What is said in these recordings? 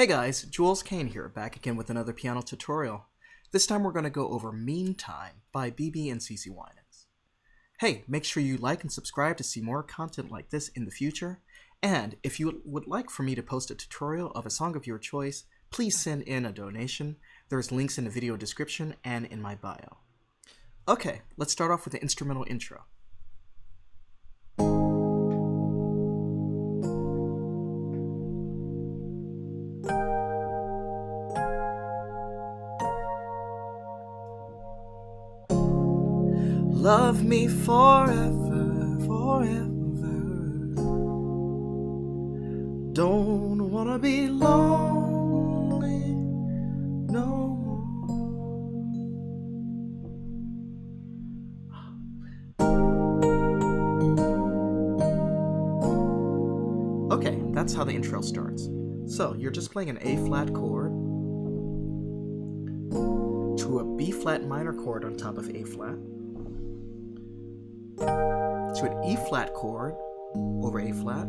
Hey guys, Jules Kane here, back again with another piano tutorial. This time we're going to go over Meantime by BeBe and Winans. Hey, make sure you like and subscribe to see more content like this in the future. And if you would like for me to post a tutorial of a song of your choice, please send in a donation. There's links in the video description and in my bio. Okay, let's start off with the instrumental intro. Love me forever, forever. Don't wanna be lonely no more. Okay, that's how the intro starts. So you're just playing an A flat chord to a B flat minor chord on top of A flat, to an E flat chord over A flat,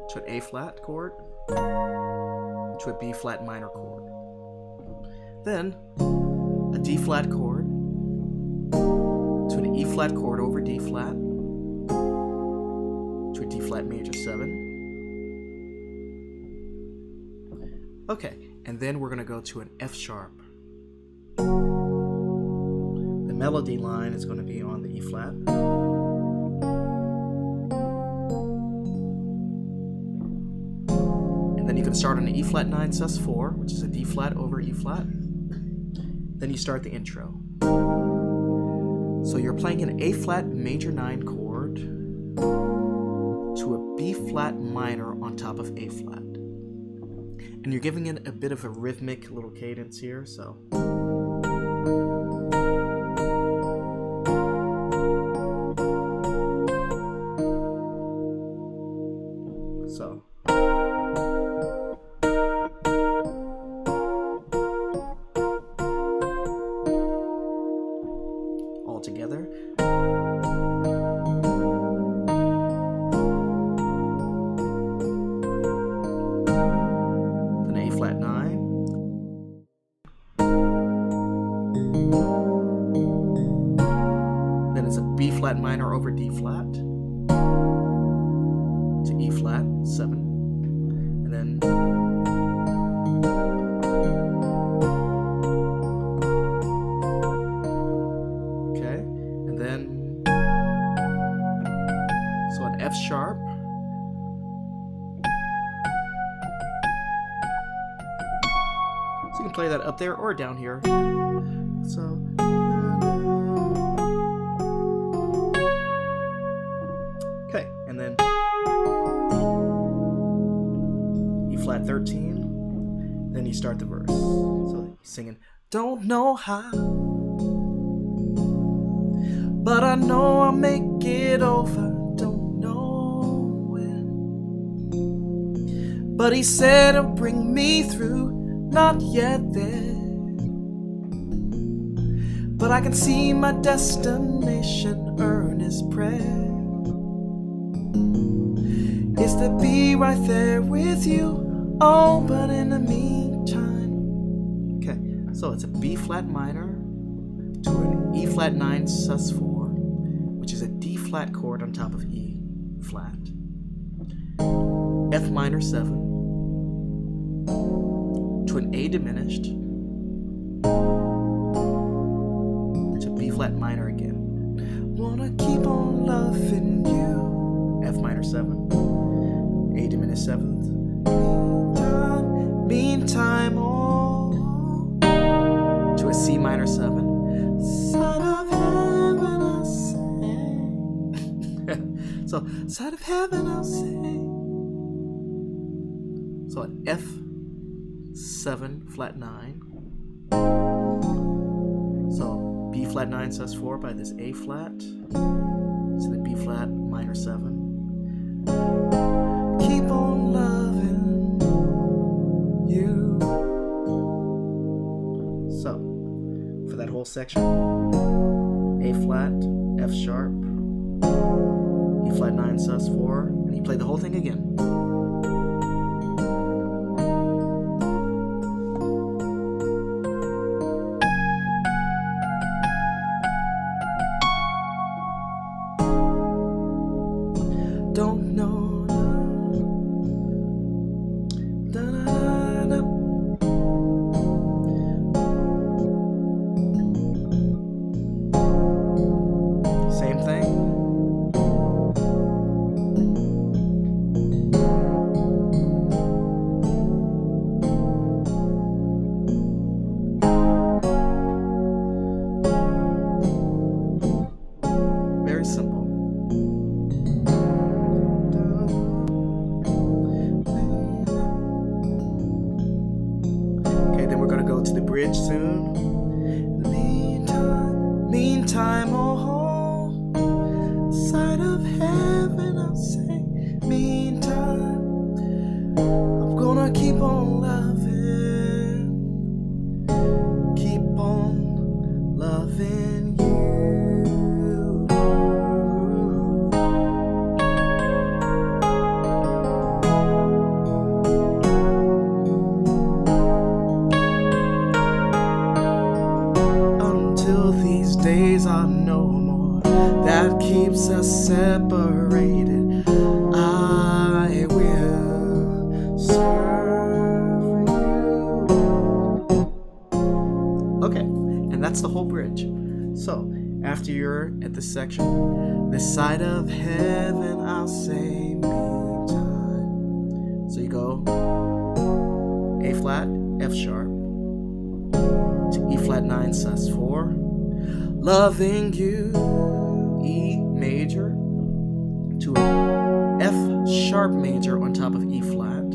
to an A flat chord, to a B flat minor chord. Then a D flat chord, to an E flat chord over D flat, to a D flat major 7. Okay, and then we're going to go to an F sharp. The melody line is going to be on the E flat. And then you can start on an E flat 9 sus4, which is a D flat over E flat. Then you start the intro. So you're playing an A flat major 9 chord to a B flat minor on top of A flat. And you're giving it a bit of a rhythmic little cadence here, so. All together. Then A flat 9. Then it's a B flat minor over D flat to E flat 7. And then so an F sharp, so you can play that up there or down here. So okay, and then E flat 13, then you start the verse. So you're singing, don't know how, but I know I'll make it over, don't know when. But he said he'll bring me through, not yet there. But I can see my destination, earnest prayer is to be right there with you. Oh, but in the meantime. Okay, so it's a B flat minor to an E flat 9 sus4, which is a D flat chord on top of E flat, F minor 7, to an A diminished, to B flat minor again. Wanna keep on loving you, F minor 7, A diminished 7th, meantime, oh, to a C minor 7, Son of heaven, I'll say. So, Son of heaven, I'll say. So an F7 flat 9. So B flat 9 sus4 by this A flat. So the B flat minor 7. Keep on loving you. So for that whole section, A flat, F sharp, E flat 9 sus4, and you play the whole thing again. bridge soon. In the meantime, oh, side of heaven, I'll say, meantime, I'm gonna keep on loving, keep on loving you. Until these days are no more, that keeps us separated, I will serve you. Okay, and that's the whole bridge. So, after you're at this section, this side of heaven, I'll say meantime. So you go A flat, F sharp, to E flat 9 sus4, loving you, E major, to an F sharp major on top of E flat,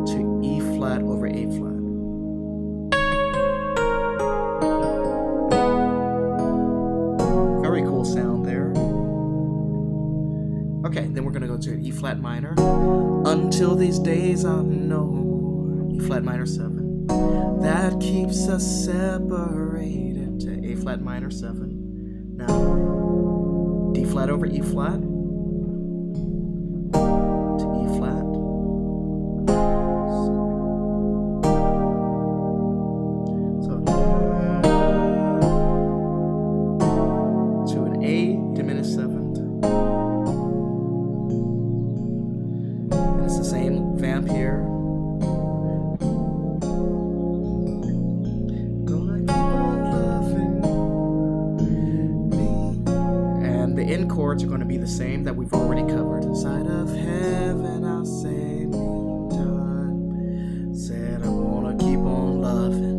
to E flat over A flat. Very cool sound there. Okay, then we're going to go to E flat minor. Until these days are no more. E flat minor 7. That keeps us separated, to A flat minor 7. Now, D flat over E flat, to E flat. So, to an A diminished 7th. And it's the same vamp here. Chords are going to be the same that we've already covered. Side of heaven, I'll say meantime. Said I want to keep on loving.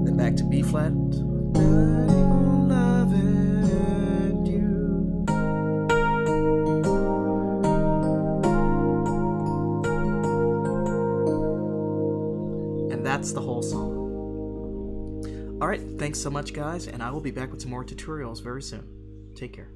Then back to B flat. Keep on loving you. And that's the whole song. Alright, thanks so much guys, and I will be back with some more tutorials very soon. Take care.